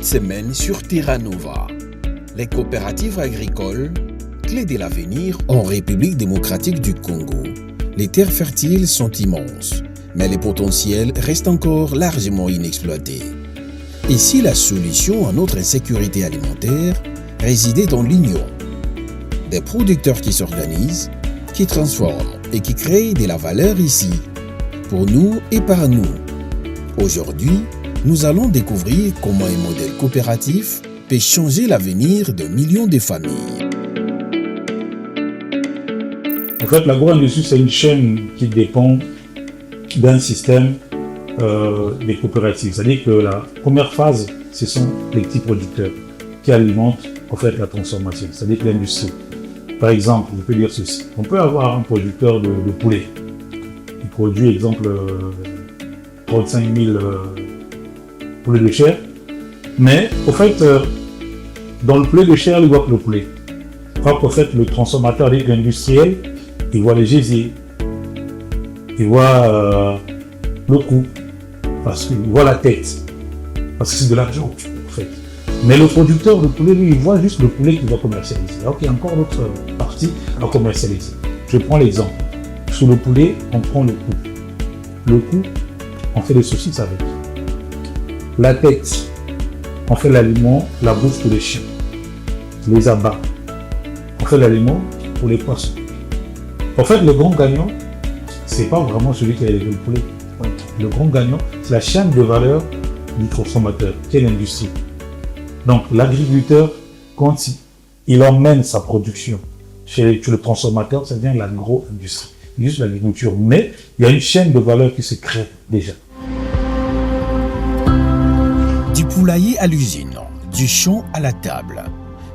semaine sur Terra Nova. Les coopératives agricoles, clés de l'avenir en République démocratique du Congo. Les terres fertiles sont immenses, mais les potentiels restent encore largement inexploités. Et si la solution à notre insécurité alimentaire résidait dans l'union? Des producteurs qui s'organisent, qui transforment et qui créent de la valeur ici, pour nous et par nous. Aujourd'hui, nous allons découvrir comment un modèle coopératif peut changer l'avenir de millions de familles. En fait, l'agro-industrie, c'est une chaîne qui dépend d'un système des coopératives. C'est-à-dire que la première phase, ce sont les petits producteurs qui alimentent en fait la transformation, c'est-à-dire que l'industrie. Par exemple, je peux dire ceci. On peut avoir un producteur de poulet. Il produit, exemple, 35 000 poulets de chair. Mais, au fait, dans le poulet de chair, il voit que le poulet. Or, en fait, le transformateur, l'industriel, il voit les gésiers. Il voit le coût. Parce qu'il voit la tête. Parce que c'est de l'argent, en fait. Mais le producteur de poulet, lui, il voit juste le poulet qu'il va commercialiser. Alors qu'il y a encore d'autres parties à commercialiser. Je prends l'exemple. Sur le poulet, on prend le cou. Le cou, on fait des saucisses avec. La tête, on fait l'aliment, la bouffe pour les chiens. Les abats, on fait l'aliment pour les poissons. En fait, le grand gagnant, c'est pas vraiment celui qui a élevé le poulet. Le grand gagnant, c'est la chaîne de valeur du transformateur, qui est l'industrie. Donc, l'agriculteur, quand il emmène sa production chez le transformateur, ça devient l'agro-industrie. Juste l'agriculture. Mais il y a une chaîne de valeur qui se crée déjà. Du poulailler à l'usine, du champ à la table.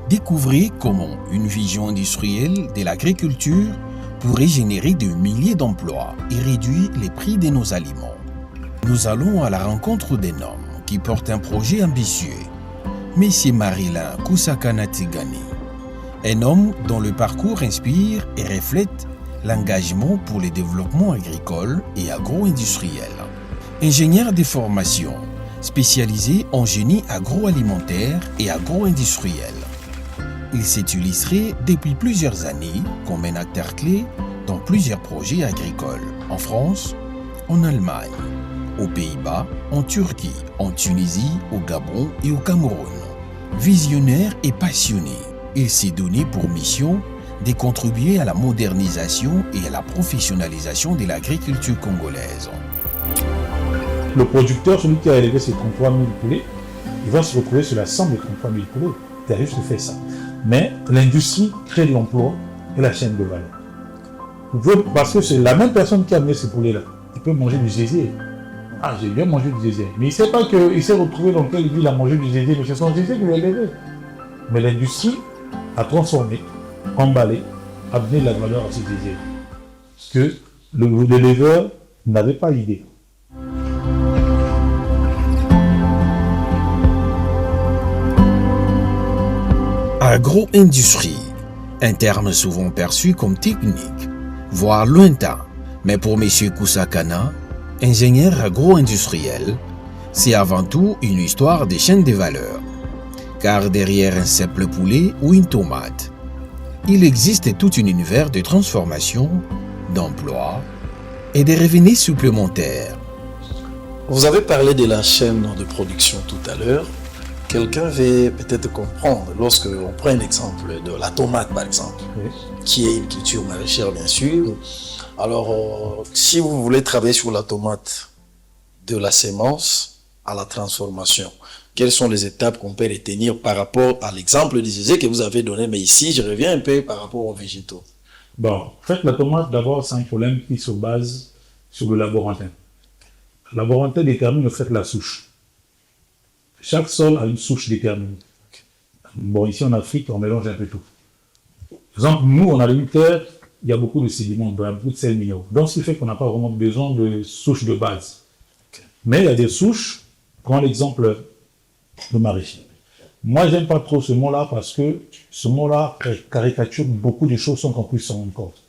Découvrez comment une vision industrielle de l'agriculture pourrait générer de milliers d'emplois et réduire les prix de nos aliments. Nous allons à la rencontre d'un homme qui porte un projet ambitieux. Monsieur Marilyn Kusakana Tigani, un homme dont le parcours inspire et reflète l'engagement pour le développement agricole et agro-industriel. Ingénieur de formation, spécialisé en génie agroalimentaire et agro-industriel. Il s'est illustré depuis plusieurs années comme un acteur clé dans plusieurs projets agricoles en France, en Allemagne, aux Pays-Bas, en Turquie, en Tunisie, au Gabon et au Cameroun. Visionnaire et passionné, il s'est donné pour mission de contribuer à la modernisation et à la professionnalisation de l'agriculture congolaise. Le producteur, celui qui a élevé ses 33 000 poulets, il va se retrouver sur la somme des 33 000 poulets. Il a juste fait ça. Mais l'industrie crée de l'emploi et la chaîne de valeur. Parce que c'est la même personne qui a amené ces poulets-là. Il peut manger du zézé. Ah, j'ai bien mangé du zézé. Mais il ne sait pas qu'il s'est retrouvé dans quelle ville il a mangé du zézé, mais c'est son zézé qui l'a élevé. Mais l'industrie a transformé, emballé, amené de la valeur à ces zézés. Parce que l'éleveur n'avait pas l'idée. Agro-industrie, un terme souvent perçu comme technique, voire lointain, mais pour M. Kusakana, ingénieur agro-industriel, c'est avant tout une histoire de chaîne de valeur. Car derrière un simple poulet ou une tomate, il existe tout un univers de transformation, d'emploi et de revenus supplémentaires. Vous avez parlé de la chaîne de production tout à l'heure. Quelqu'un veut peut-être comprendre, lorsque on prend un exemple de la tomate par exemple, Oui. qui est une culture maraîchère bien sûr. Alors, si vous voulez travailler sur la tomate, de la sémence à la transformation, quelles sont les étapes qu'on peut retenir par rapport à l'exemple du zézé que vous avez donné, mais ici, je reviens un peu par rapport aux végétaux. Bon, en fait, la tomate, d'abord, c'est un problème qui se base sur le laborantin. Le laborantin détermine, en fait, la souche. Chaque sol a une souche déterminée. Bon, ici en Afrique, on mélange un peu tout. Par exemple, nous, on a une terre, il y a beaucoup de sédiments, il y a beaucoup de sels minéraux. Donc, ce qui fait qu'on n'a pas vraiment besoin de souches de base. Mais il y a des souches, prends l'exemple de maraîcher. Moi, j'aime pas trop ce mot-là parce que ce mot-là caricature beaucoup de choses sans qu'on puisse s'en rendre compte.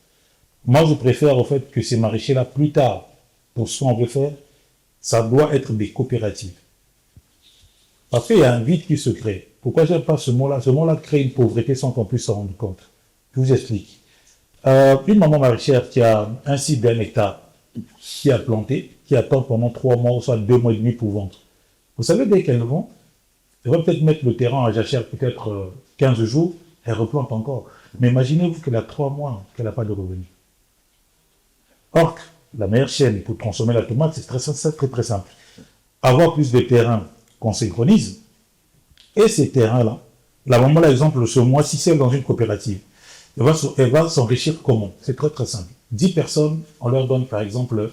Moi, je préfère, en fait, que ces maraîchers-là, plus tard, pour ce qu'on veut faire, ça doit être des coopératives. Parce qu'il y a un vide qui se crée. Pourquoi j'aime pas ce mot-là? Ce mot-là crée une pauvreté sans qu'on puisse s'en rendre compte. Je vous explique. Une maman maraîchère qui a un site d'1 hectare, qui a planté, qui attend pendant 3 mois ou soit 2 mois et demi pour vendre. Vous savez, dès qu'elle vend, elle va peut-être mettre le terrain en jachère peut-être 15 jours, elle replante encore. Mais imaginez-vous qu'elle a 3 mois, qu'elle n'a pas de revenus. Or, la meilleure chaîne pour transformer la tomate, c'est très simple. Avoir plus de terrain qu'on synchronise, et ces terrains-là, la maman, par exemple, ce mois-ci, si elle est dans une coopérative, elle va s'enrichir comment? C'est très simple. 10 personnes, on leur donne par exemple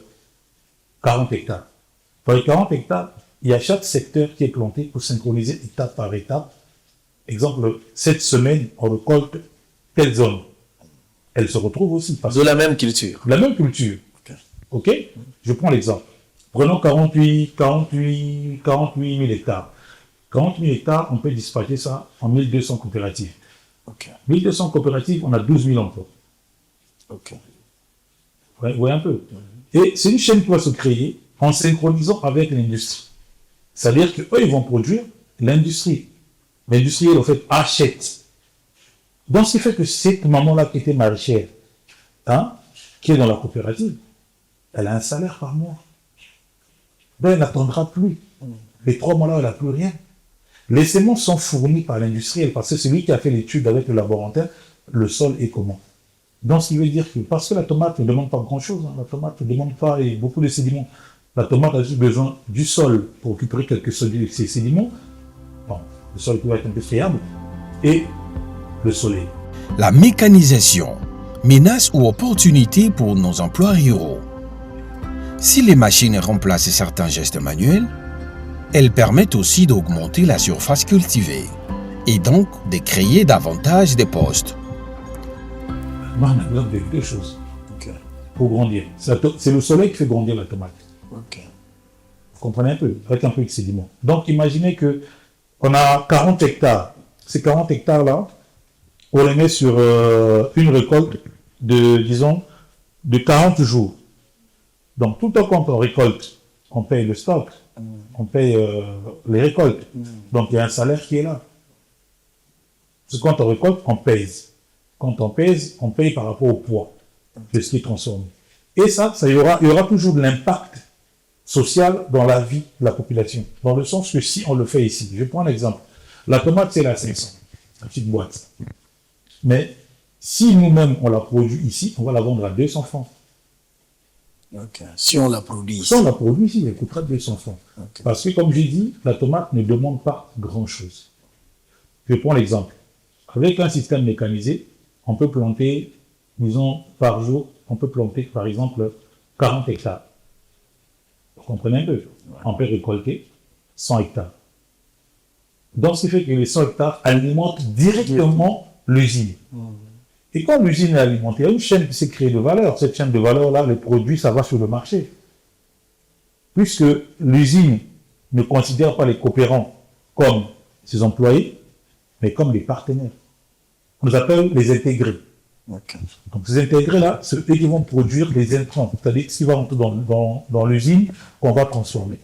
40 hectares. Dans les 40 hectares, il y a chaque secteur qui est planté pour synchroniser étape par étape. Exemple, cette semaine, on récolte telle zone. Elle se retrouve aussi. De la même culture. La même culture. OK? Je prends l'exemple. Prenons 48 000 hectares. 40 000 hectares, on peut dispatcher ça en 1200 coopératives. 1200 coopératives, on a 12 000 emplois. Vous voyez un peu. Et c'est une chaîne qui va se créer en synchronisant avec l'industrie. C'est-à-dire qu'eux, ils vont produire l'industrie. L'industriel, en fait, achète. Donc, ce qui fait que cette maman-là qui était maraîchère, qui est dans la coopérative, elle a un salaire par mois. Donc, elle n'attendra plus. Les 3 mois-là, elle n'a plus rien. Les semences sont fournies par l'industriel parce que c'est lui qui a fait l'étude avec le laboratoire, le sol est comment. Donc, ce qui veut dire que, parce que la tomate ne demande pas grand-chose, la tomate ne demande pas beaucoup de sédiments. La tomate a juste besoin du sol pour récupérer quelques ces sédiments. Bon, le sol qui va être un peu friable. Et le soleil. La mécanisation, menace ou opportunité pour nos emplois ruraux. Si les machines remplacent certains gestes manuels, elles permettent aussi d'augmenter la surface cultivée et donc de créer davantage de postes. Moi, on a besoin de 2 choses pour grandir. C'est le soleil qui fait grandir la tomate. Vous comprenez un peu, avec un peu de sédiments. Donc, imaginez qu'on a 40 hectares. Ces 40 hectares-là, on les met sur une récolte de 40 jours. Donc, tout le temps quand on récolte, on paye le stock, on paye les récoltes. Donc, il y a un salaire qui est là. Parce que quand on récolte, on pèse. Quand on pèse, on paye par rapport au poids de ce qui est transformé. Et il y aura toujours de l'impact social dans la vie de la population. Dans le sens que si on le fait ici, je prends un exemple. La tomate, c'est la 500, la petite boîte. Mais si nous-mêmes, on la produit ici, on va la vendre à 200 francs. Si on la produit ici. Si on la produit ici, elle coûtera 200 francs. Parce que, comme j'ai dit, la tomate ne demande pas grand-chose. Je prends l'exemple. Avec un système mécanisé, on peut planter, disons, par jour, on peut planter, par exemple, 40 hectares. Vous comprenez un peu? On peut récolter 100 hectares. Donc, ce qui fait que les 100 hectares alimentent directement l'usine. Et quand l'usine est alimentée, il y a une chaîne qui s'est créée de valeur. Cette chaîne de valeur-là, les produits, ça va sur le marché. Puisque l'usine ne considère pas les coopérants comme ses employés, mais comme des partenaires. On les appelle les intégrés. Donc ces intégrés-là, c'est eux qui vont produire les intrants, c'est-à-dire ce qui va rentrer dans l'usine qu'on va transformer.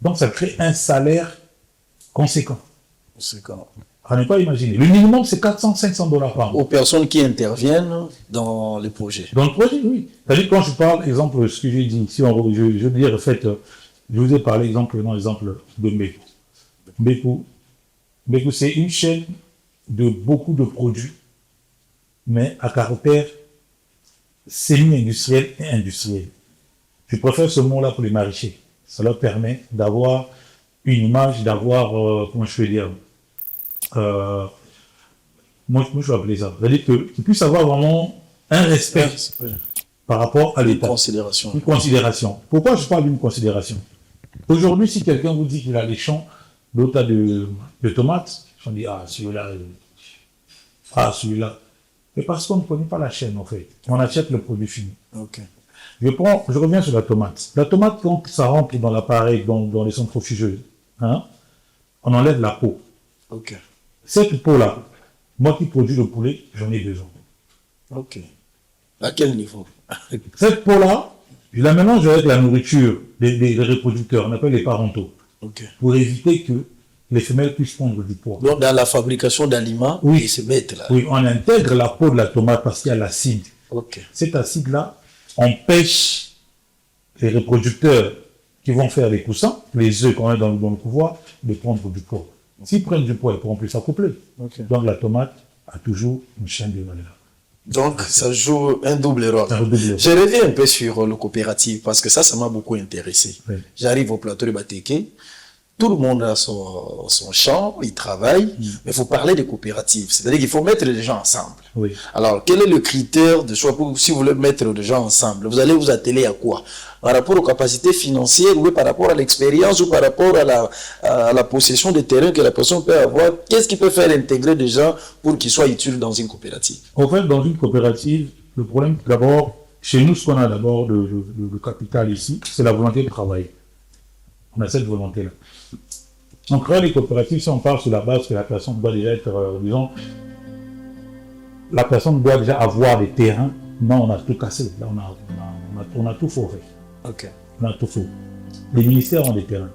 Donc ça crée un salaire conséquent. À ne pas imaginer. Le minimum, c'est 400-500 $ par mois. Aux personnes qui interviennent dans les projets. Dans le projet, oui. C'est-à-dire quand je parle, exemple, ce que j'ai dit, si je veux dire, en fait, je vous ai parlé, l'exemple de Mbeko. Mbeko, c'est une chaîne de beaucoup de produits, mais à caractère semi-industriel et industriel. Je préfère ce mot-là pour les maraîchers. Ça leur permet d'avoir une image, d'avoir, comment je peux dire, moi je vais appeler ça. C'est-à-dire qu'ils puissent avoir vraiment un respect par rapport à l'État. Une considération. Pourquoi je parle d'une considération? Aujourd'hui, si quelqu'un vous dit qu'il a les champs de tomates, on dit, celui-là. Mais parce qu'on ne connaît pas la chaîne, en fait. On achète le produit fini. Je reviens sur la tomate. La tomate, quand ça rentre dans l'appareil, dans les centrifugeuses, on enlève la peau. Cette peau-là, moi qui produis le poulet, j'en ai besoin. À quel niveau? Cette peau-là, je la mélange avec la nourriture des reproducteurs, on appelle les parentaux. pour éviter que les femelles puissent prendre du poids. Donc, dans la fabrication d'aliments, oui, ils se mettent là. Oui, on intègre la peau de la tomate parce qu'il y a l'acide. Cet acide-là empêche les reproducteurs qui vont faire les coussins, les œufs qu'on a dans le couvoir, de prendre du poids. S'ils prennent du poids, ils ne pourront plus s'accoupler. Donc la tomate a toujours une chaîne de valeur. Donc ça joue un double rôle. Je reviens un peu sur le coopérative parce que ça m'a beaucoup intéressé. Oui. J'arrive au plateau de Batéké, tout le monde a son champ, il travaille, mais il faut parler de coopératives. C'est-à-dire qu'il faut mettre les gens ensemble. Oui. Alors, quel est le critère de choix pour, si vous voulez mettre les gens ensemble? Vous allez vous atteler à quoi? Par rapport aux capacités financières, ou par rapport à l'expérience, ou par rapport à la possession de terrain que la personne peut avoir? Qu'est-ce qui peut faire intégrer des gens pour qu'ils soient utiles dans une coopérative? En fait, dans une coopérative, le problème, d'abord, chez nous, ce qu'on a d'abord de capital ici, c'est la volonté de travailler. On a cette volonté-là. En créant les coopératives, si on part sur la base que la personne doit déjà être, disons, la personne doit déjà avoir des terrains, non, on a tout cassé. Là, on a tout faux fait. On a tout faux. Les ministères ont des terrains.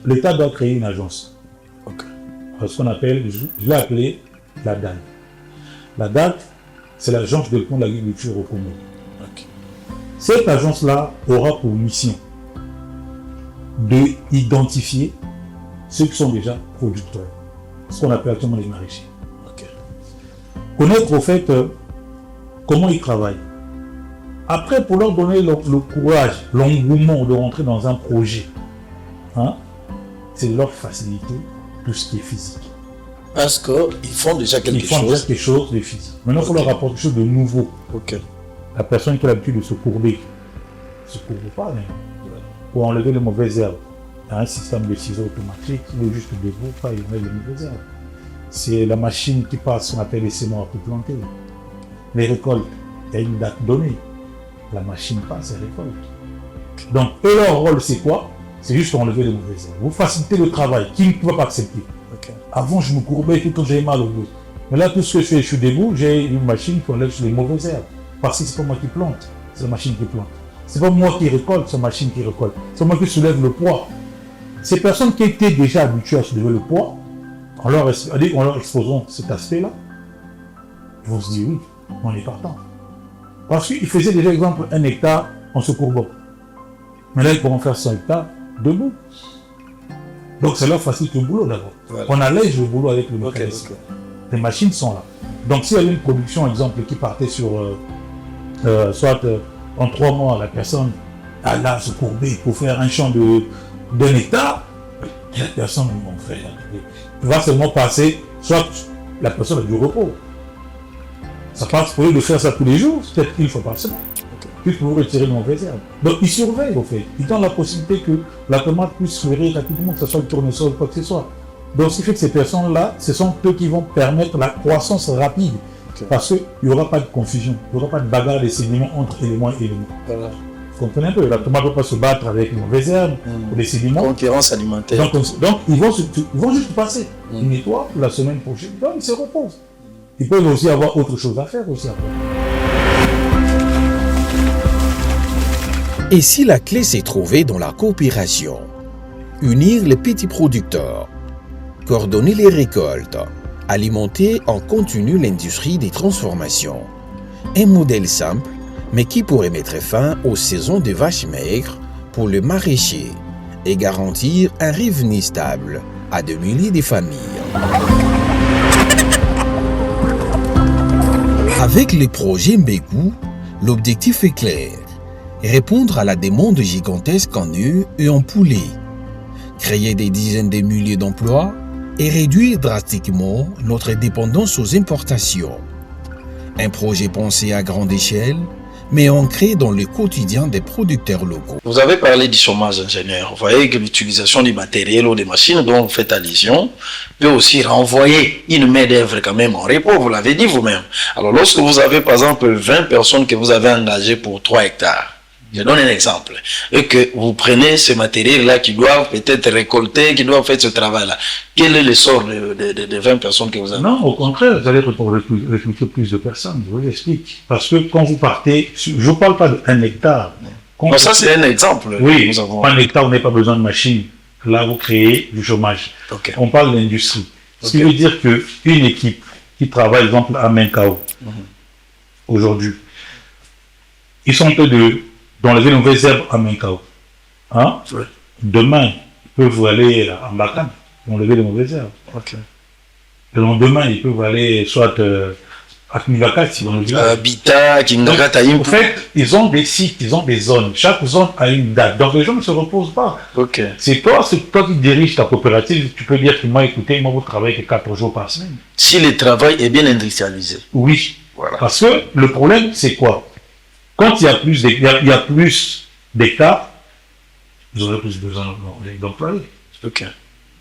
L'État doit créer une agence. Ce qu'on appelle, je l'ai appelé la DAN. La DAN, c'est l'agence de développement de l'agriculture au Congo. Cette agence-là aura pour mission d'identifier ceux qui sont déjà producteurs, ce qu'on appelle actuellement les maraîchers. Connaître au fait comment ils travaillent. Après, pour leur donner le courage, l'engouement de rentrer dans un projet, c'est leur faciliter tout ce qui est physique. Parce qu'ils font déjà quelque chose. Ils font déjà quelque chose de physique. Maintenant, il faut leur apporter quelque chose de nouveau. La personne qui a l'habitude de se courber, ne se courbe pas, mais pour enlever les mauvaises herbes. Il y a un système de ciseaux automatique, il est juste debout, pas il enlève les mauvaises herbes. C'est la machine qui passe, on appelle les semoirs pour planter. Les récoltes, il y a une date donnée. La machine passe et récolte. Donc, leur rôle, c'est quoi? C'est juste enlever les mauvaises herbes. Vous facilitez le travail, qui ne va pas accepter. Avant, je me courbais tout quand j'avais mal au dos. Mais là, tout ce que je fais, je suis debout, j'ai une machine qui enlève les mauvaises herbes. Parce que c'est pas moi qui plante, c'est la machine qui plante. C'est pas moi qui récolte, c'est la machine qui récolte. C'est moi qui soulève le poids. Ces personnes qui étaient déjà habituées à soulever le poids, en leur exposant cet aspect-là, ils vont se dire oui, on est partant. Parce qu'ils faisaient déjà, exemple, 1 hectare en se courbant. Mais là, ils pourront faire 100 hectares debout. Donc, ça leur facilite le boulot d'abord. Voilà. On allège le boulot avec le mécanisme. Les machines sont là. Donc, s'il y avait une production, exemple, qui partait sur, en 3 mois, la personne a là se courber pour faire un champ d'1 hectare, la personne va seulement passer, soit la personne a du repos. Ça passe pour eux de faire ça tous les jours, peut-être une fois par semaine. Puis pour retirer les mauvaises herbes. Donc ils surveillent au fait. Ils donnent la possibilité que la tomate puisse fleurir rapidement, que ce soit le tournesol ou quoi que ce soit. Donc ce qui fait que ces personnes-là, ce sont eux qui vont permettre la croissance rapide. Parce qu'il n'y aura pas de confusion, il n'y aura pas de bagarre des sédiments entre éléments et éléments. Voilà. Vous comprenez un peu? La tomate ne va pas se battre avec les mauvaises herbes ou les sédiments. Concurrence alimentaire. Donc ils vont juste passer. Ils nettoient la semaine prochaine, donc ils se reposent. Ils peuvent aussi avoir autre chose à faire aussi après. Et si la clé s'est trouvée dans la coopération? Unir les petits producteurs, coordonner les récoltes, alimenter en continu l'industrie des transformations. Un modèle simple, mais qui pourrait mettre fin aux saisons de vaches maigres pour le maraîcher et garantir un revenu stable à de milliers de familles. Avec le projet Mbékou, l'objectif est clair. Répondre à la demande gigantesque en œufs et en poulets, créer des dizaines de milliers d'emplois et réduire drastiquement notre dépendance aux importations. Un projet pensé à grande échelle, mais ancré dans le quotidien des producteurs locaux. Vous avez parlé du chômage ingénieur. Vous voyez que l'utilisation du matériel ou des machines dont vous faites allusion peut aussi renvoyer une main-d'œuvre quand même en repos, vous l'avez dit vous-même. Alors lorsque vous avez par exemple 20 personnes que vous avez engagées pour 3 hectares, je donne un exemple, et que vous prenez ce matériel-là qui doivent peut-être récolter, qui doivent faire ce travail-là. Quel est le sort de 20 personnes que vous avez? Non, au contraire, vous allez recruter plus de personnes, je vous explique. Parce que quand vous partez, je ne parle pas d'1 hectare, Donc ça, c'est un exemple. Oui, nous avons. en hectare, on n'a pas besoin de machines. Là, vous créez du chômage. Ok. On parle d'industrie. Ce qui Ok. veut dire qu'une équipe qui travaille, par exemple, à Menkao, aujourd'hui, ils sont en train d'enlever les mauvaises herbes à Menkao. Hein? Ouais. Demain, ils peuvent aller en Bakane, enlever les mauvaises herbes. Ok. Le lendemain, ils peuvent aller soit à Kimilakati, dans le village. Habitat, Kimnaga, Taïm. En fait, ils ont des sites, ils ont des zones. Chaque zone a une date. Donc les gens ne se reposent pas. Ok. C'est toi qui diriges ta coopérative. Tu peux dire que moi, écoutez, moi, vous travaillez que 4 jours par semaine. Si le travail est bien industrialisé. Oui. Voilà. Parce que le problème, c'est quoi? Quand il y a plus d'hectares, vous aurez plus besoin d'employés. Ok.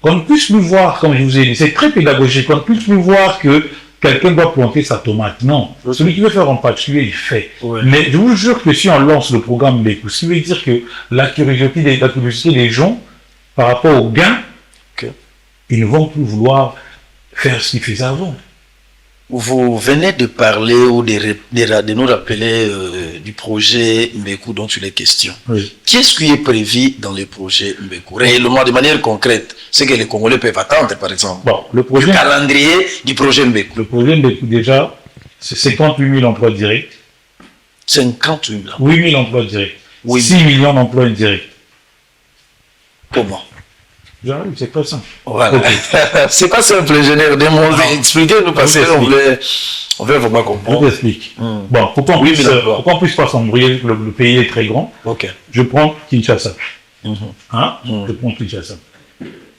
Qu'on ne puisse plus voir, comme je vous ai dit, c'est très pédagogique, qu'on ne puisse plus voir que quelqu'un doit planter sa tomate. Non. Celui qui veut faire en particulier, il fait. Ouais. Mais je vous jure que si on lance le programme Mbeko, ce qui veut dire que la curiosité des gens par rapport aux gains, Ok. ils ne vont plus vouloir faire ce qu'ils faisaient avant. Vous venez de parler ou de nous rappeler du projet Mbeku dont il est question. Oui. Qu'est-ce qui est prévu dans le projet Mbeku? Réellement, de manière concrète, ce que les Congolais peuvent attendre, par exemple. Bon, le Le projet calendrier du projet Mbeku. Mbeko, déjà, c'est 58 000 emplois directs, 58 000. 8 000 emplois directs, Oui. 6 millions d'emplois indirects. Comment? J'arrive, c'est très simple. Voilà. Ok. C'est pas simple, ingénieur. Expliquez-nous parce qu'on veut vraiment Je comprendre. vous explique. Hmm. Bon, pour qu'on Oui, puisse, mais d'accord. pas s'embrouiller, le pays est très grand. Ok. Je prends Kinshasa. Mhm. Hein? Mm. Je prends Kinshasa.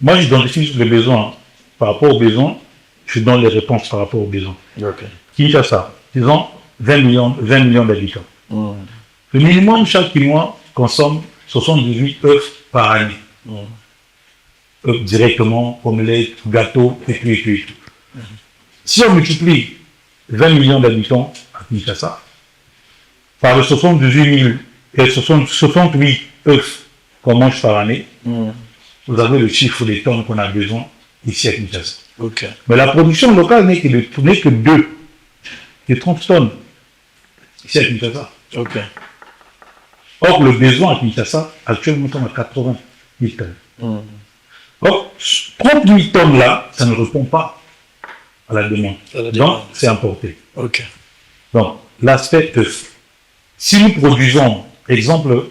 Moi, j'identifie les besoins. Par rapport aux besoins, je donne les réponses par rapport aux besoins. Ok. Kinshasa, ils ont 20 millions d'habitants. Hmm. Le minimum, chaque mois, consomme 78 œufs par année. Hmm. Œufs directement, omelettes, gâteaux, et tout. Si on multiplie 20 millions d'habitants à Kinshasa par les 78 000 et 68 œufs qu'on mange par année, Hmm. vous avez le chiffre des tonnes qu'on a besoin ici à Kinshasa. Ok. Mais la production locale n'est que 2 et 30 tonnes ici à Kinshasa. Ok. Or, le besoin à Kinshasa, actuellement, on a 80 000 tonnes. Hmm. Or, 30 000 tonnes là, ça ne répond pas à la demande. À la Donc, demande. c'est importé. Ok. Donc, l'aspect œuf. Si nous produisons, exemple,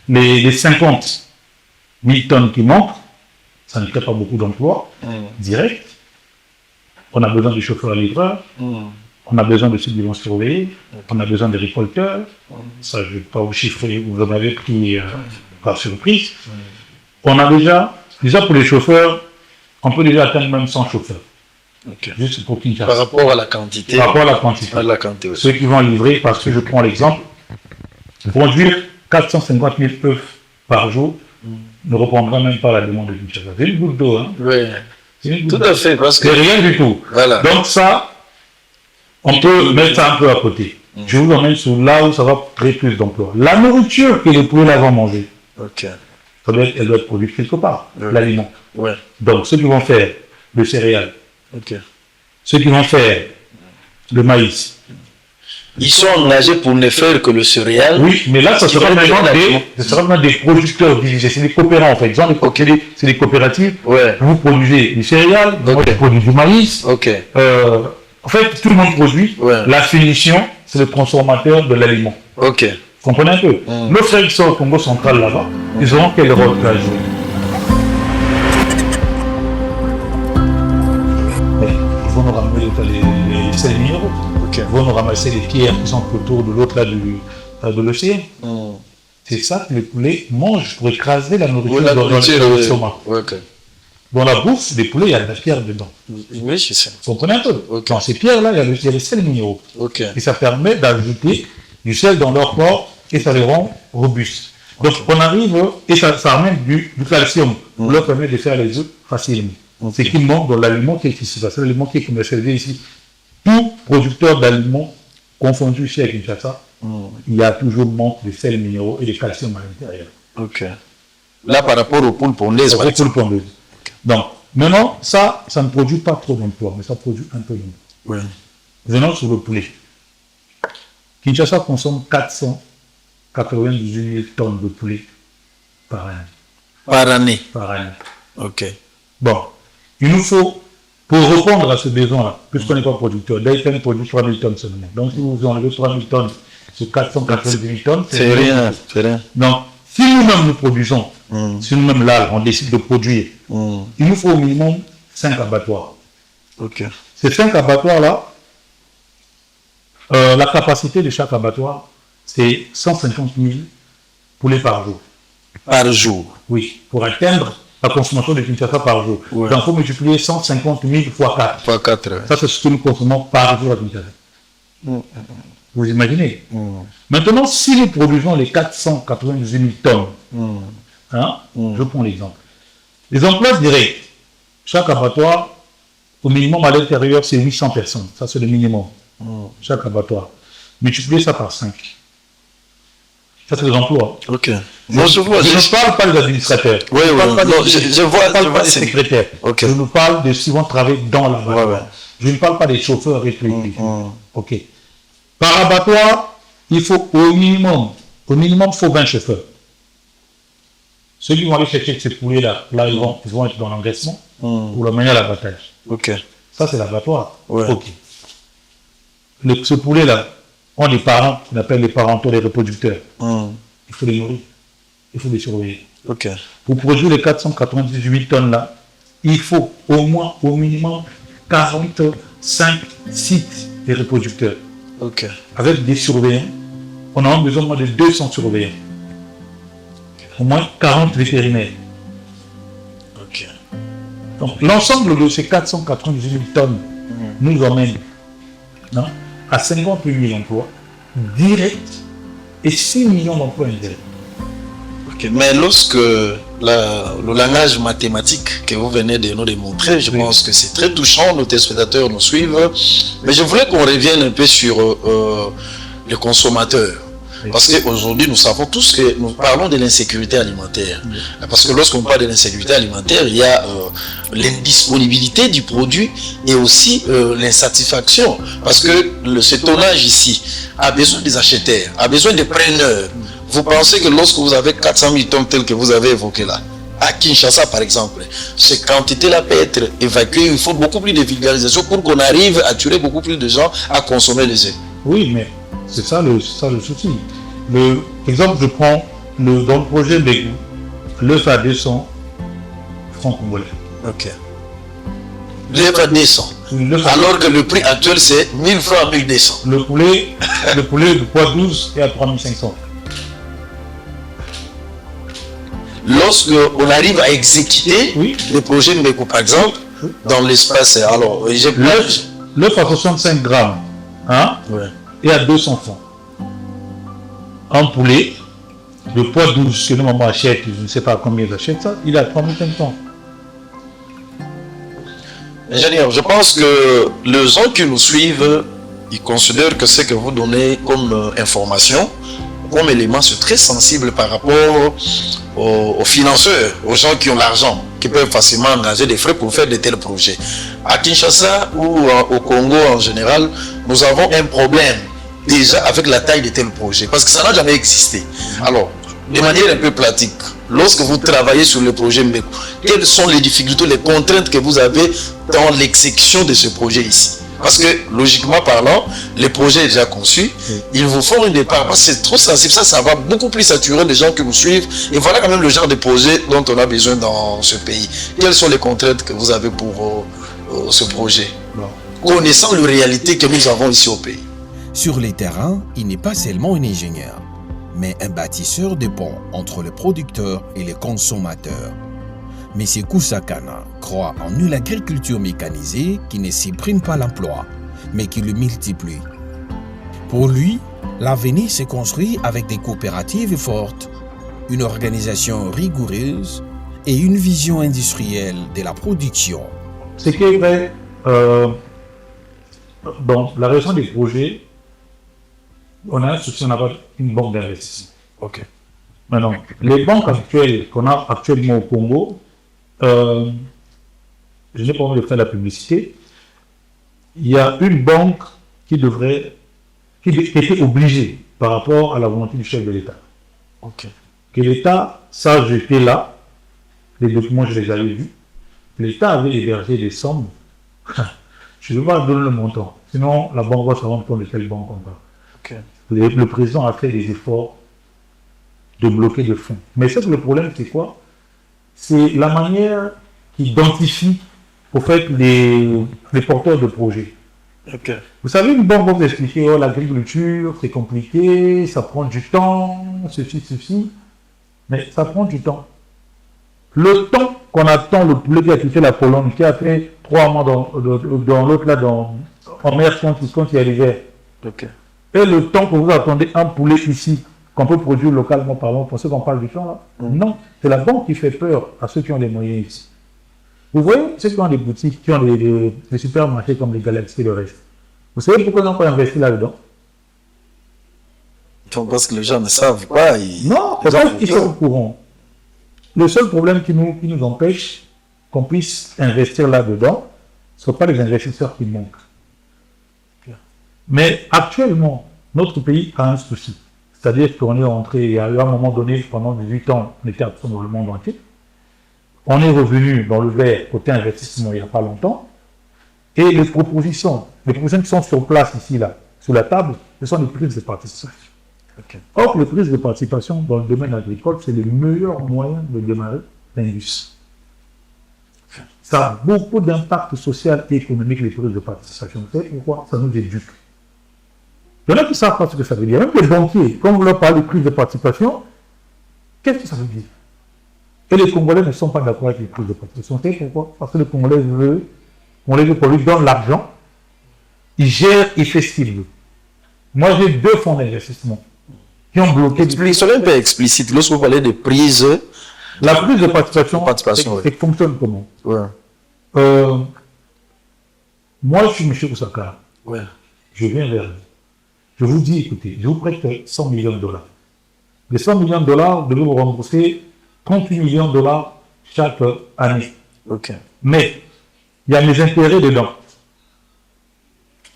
les 50 000 tonnes qui manquent, ça ne crée pas beaucoup d'emplois directs. On a besoin de chauffeurs livreurs, Hmm. on a besoin de ceux qui vont surveiller, on a besoin de récolteurs. Ça, je ne vais pas vous chiffrer, vous en avez pris par surprise. On a déjà pour les chauffeurs, on peut déjà atteindre même 100 chauffeurs, Ok. juste pour Kinshasa. Par rapport à la quantité. Par rapport à la quantité. À la quantité aussi. Ceux qui vont livrer, parce que je prends l'exemple, produire 450 000 œufs par jour ne répondra même pas à la demande de Kinshasa. C'est une goutte d'eau, hein. Oui. C'est une Tout goutte à d'eau. fait, parce que. C'est rien du tout. Voilà. Donc ça, on peut mettre ça un peu à côté. Je vous emmène sur là où ça va créer plus d'emplois. La nourriture que les poulets là vont manger, Ok. elle doit être produite quelque part, Oui. l'aliment. Ouais. Donc ceux qui vont faire le céréal, Ok. ceux qui vont faire le maïs. Ils sont engagés pour ne faire que le céréal. Oui, mais là, ça Qui sera vont vraiment faire des producteurs divisés. C'est des coopérants en fait. Ils ont c'est des coopératives. Ouais. Vous produisez du céréal, moi Ok. je produis du maïs. Ok. En fait, tout le monde produit. Ouais. La finition, c'est le transformateur de l'aliment. Ok. Vous comprenez un peu? Nos frères qui sont au Congo central là-bas, ils auront quel rôle à jouer? Mais ils vont nous ramener les sels minéraux. Ok. Ils vont nous ramasser les pierres qui sont autour de l'autre là de l'océan. Hmm. C'est ça que les poulets mangent pour écraser la nourriture Ouais, la dans nourriture, le ouais. stomac. Ouais, ok. Dans la bouffe des poulets, il y a de la pierre dedans. Oui, je sais. Vous comprenez un peu? Ok. Dans ces pierres-là, il y a les sels minéraux. Ok. Et ça permet d'ajouter du sel dans leur corps et ça les rend robustes. Donc on arrive, et ça ramène du calcium, pour leur permet de faire les œufs facilement. C'est qui manque dans l'aliment qui est ici, parce que l'aliment qui est commercialisé ici, tout producteur d'aliments confondu ici avec Kinshasa, il y a toujours manque de sels minéraux et de calcium à l'intérieur. Ok. Là, par rapport aux poules pondeuses, par C'est pour le exemple. pondeuse. Donc, maintenant, ça ne produit pas trop d'emplois, mais ça produit un peu d'emplois. Ouais. Venons sur le poulet. Kinshasa consomme 400 98 000 tonnes de poulet par année. Par année. Par année. Ok. Bon, il nous faut, pour répondre à ce besoin-là, puisqu'on n'est pas producteur, Dayton produit 3 000 tonnes seulement. Donc, si vous enlevez 3 000 tonnes sur 498 000 tonnes, c'est rien. C'est rien. Donc, si nous-mêmes nous produisons, si nous-mêmes là, on décide de produire, il nous faut au minimum 5 abattoirs. Ok. Ces 5 abattoirs-là, la capacité de chaque abattoir, c'est 150 000 poulets par jour. Par jour. Oui, pour atteindre la consommation de Kinshasa par jour. Ouais. Donc, il faut multiplier 150 000 fois 4. Fois 4. Ouais. Ça, c'est ce que nous consommons par jour à Kinshasa. Vous imaginez? Maintenant, si nous produisons les 498 000 tonnes, je prends l'exemple. Les emplois directs, chaque abattoir, au minimum à l'intérieur, c'est 800 personnes. Ça, c'est le minimum. Chaque abattoir. Multipliez ça par 5. Ça, c'est les emplois. Ok. Moi, je vois. Je ne parle pas des administrateurs. Oui, oui. Je vois. Je ne parle pas des secrétaires. Okay. Je nous parle de ceux qui vont travailler dans l'abattoir. Ouais. Je ne parle pas des chauffeurs et tout. Ok. Par abattoir, il faut au minimum, il faut 20 chauffeurs. Ceux qui vont aller chercher ces poulets-là, ils vont être dans l'engraissement pour le mener à l'abattage. Ok. Ça, c'est l'abattoir. Ouais. Ok. Ce poulet-là, on des parents, on appelle les parentaux, les reproducteurs. Il faut les nourrir. Il faut les surveiller. Ok. Pour produire les 498 tonnes là, il faut au minimum 45 sites de reproducteurs. Ok. Avec des surveillants, on a besoin de 200 surveillants. Au moins 40 vétérinaires. Ok. Donc l'ensemble de ces 498 tonnes nous emmène à 58 000 emplois directs et 6 millions d'emplois indirects. Okay. Mais lorsque le langage mathématique que vous venez de nous démontrer, je pense que c'est très touchant, nos téléspectateurs nous suivent. Mais je voulais qu'on revienne un peu sur le consommateur. Parce qu'aujourd'hui, nous savons tous que nous parlons de l'insécurité alimentaire. Parce que lorsqu'on parle de l'insécurité alimentaire, il y a l'indisponibilité du produit et aussi l'insatisfaction. Parce que ce tonnage ici a besoin des acheteurs, a besoin des preneurs. Vous pensez que lorsque vous avez 400 000 tonnes telles que vous avez évoquées là, à Kinshasa par exemple, ces quantités-là peuvent être évacuées. Il faut beaucoup plus de vulgarisation pour qu'on arrive à tuer beaucoup plus de gens à consommer les œufs. Oui, mais c'est ça le souci. Exemple, je prends dans le projet Bégou, l'œuf à 200 francs congolais. Ok. L'œuf à 200. Alors que le prix actuel c'est 1000 francs à 1200. Le poulet de poids 12 est à 3500. Lorsque on arrive à exécuter le projet Mbeko, par exemple, dans l'espace, alors l'œuf à 65 grammes est à 200 francs. Un poulet de poids 12 que nos mamans achètent, je ne sais pas combien ils achètent ça, il est à 3500. Ingénieur, je pense que les gens qui nous suivent, ils considèrent que ce que vous donnez comme information, comme élément, c'est très sensible par rapport aux financeurs, aux gens qui ont l'argent, qui peuvent facilement engager des frais pour faire de tels projets. À Kinshasa ou au Congo en général, nous avons un problème déjà avec la taille de tels projets, parce que ça n'a jamais existé. Alors, de manière un peu pratique, lorsque vous travaillez sur le projet Mbeko, quelles sont les difficultés, les contraintes que vous avez dans l'exécution de ce projet ici? Parce que, logiquement parlant, le projet est déjà conçu, il vous faut une départ, parce que c'est trop sensible, ça va beaucoup plus saturer les gens qui nous suivent, et voilà quand même le genre de projet dont on a besoin dans ce pays. Quelles sont les contraintes que vous avez pour ce projet, connaissant la réalité que nous avons ici au pays? Sur les terrains, il n'est pas seulement un ingénieur, mais un bâtisseur de ponts entre les producteurs et les consommateurs. M. Kusakana croit en une agriculture mécanisée qui ne supprime pas l'emploi, mais qui le multiplie. Pour lui, l'avenir se construit avec des coopératives fortes, une organisation rigoureuse et une vision industrielle de la production. Ce qui est vrai, dans la raison des projets, on a un souci, on n'a pas une banque d'investissement. Ok. Maintenant, les banques actuelles qu'on a actuellement au Congo, je n'ai pas envie de faire la publicité, il y a une banque qui était obligée par rapport à la volonté du chef de l'État. Ok. Que l'État, ça, j'étais là, les documents, je les avais vus. L'État avait hébergé des sommes. Je ne vais pas donner le montant. Sinon, la banque va se rendre compte de quelle banque on parle. Ok. Le président a fait des efforts de bloquer des fonds. Mais c'est que le problème, c'est quoi? C'est la manière qui identifie, au fait, les porteurs de projets. Ok. Vous savez, une banque va vous expliquer, oh, l'agriculture, c'est compliqué, ça prend du temps, ceci. Mais ça prend du temps. Le temps qu'on attend le poulet qui a quitté la Pologne, qui a fait 3 mois dans l'autre là, en mer quand il y a l'hiver. Ok. Et le temps que vous attendez un poulet ici, qu'on peut produire localement, pardon, pour ceux qu'on parle du temps là. Non, c'est la banque qui fait peur à ceux qui ont les moyens ici. Vous voyez, ceux qui ont des boutiques, qui ont des supermarchés comme les Galaxy et le reste. Vous savez pourquoi ils n'ont pas investi là-dedans? Parce que les gens ne savent pas. Non, c'est pas qu'ils sont au courant. Le seul problème qui nous empêche qu'on puisse investir là-dedans, ce ne sont pas les investisseurs qui manquent. Mais actuellement, notre pays a un souci. C'est-à-dire qu'on est rentré, il y a eu un moment donné, pendant 18 ans, on était absent dans le monde entier. On est revenu dans le vert côté investissement il n'y a pas longtemps. Et les propositions qui sont sur place ici, là, sur la table, ce sont des prises de participation. Okay. Or, les prises de participation dans le domaine agricole, c'est le meilleur moyen de démarrer l'industrie. Ça a beaucoup d'impact social et économique, les prises de participation. Vous savez pourquoi? Ça nous éduque. Il y en a qui ne savent pas ce que ça veut dire. Même les banquiers, quand vous leur parlez de prises de participation, qu'est-ce que ça veut dire? Et les Congolais ne sont pas d'accord avec les prises de participation. Vous savez pourquoi? Parce que le Congolais veut qu'on lui donne l'argent, il gère, il fait ce qu'il veut. Moi, j'ai 2 fonds d'investissement qui ont bloqué. Soyez un peu explicite. Lorsque vous parlez de prise. La prise de participation, ouais. fonctionne comment? Ouais. Moi, je suis M. Oussaka. Ouais. Je viens vers vous. Je vous dis, écoutez, je vous prête 100 millions de dollars. Les 100 millions de dollars, vous devez vous rembourser 38 millions de dollars chaque année. Ok. Mais, il y a mes intérêts dedans.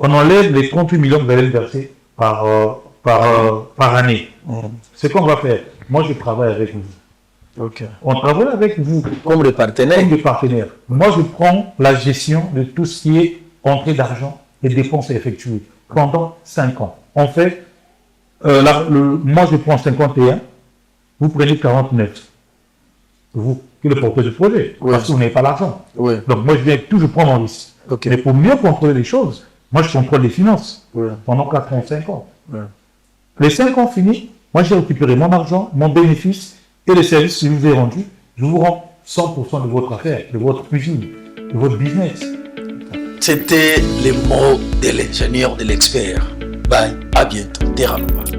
On enlève les 38 millions que vous allez verser par année. Ce qu'on va faire, moi je travaille avec vous. Okay. On travaille avec vous. Comme des partenaires. Comme des partenaires. Moi je prends la gestion de tout ce qui est entrée d'argent et dépenses effectuées pendant 5 ans. On fait, moi je prends 51, vous prenez 49. Vous, qui êtes le porteur du projet, parce que vous n'avez pas l'argent. Donc moi je viens avec tout, je prends mon risque. Okay. Mais pour mieux contrôler les choses, moi, je contrôle les finances pendant 4 ans, 5 ans. Les 5 ans finis, moi, j'ai récupéré mon argent, mon bénéfice et les services que je vous ai rendus. Je vous rends 100% de votre affaire, de votre usine, de votre business. C'était les mots de l'ingénieur, de l'expert. Bye, à bientôt. Terra Nova.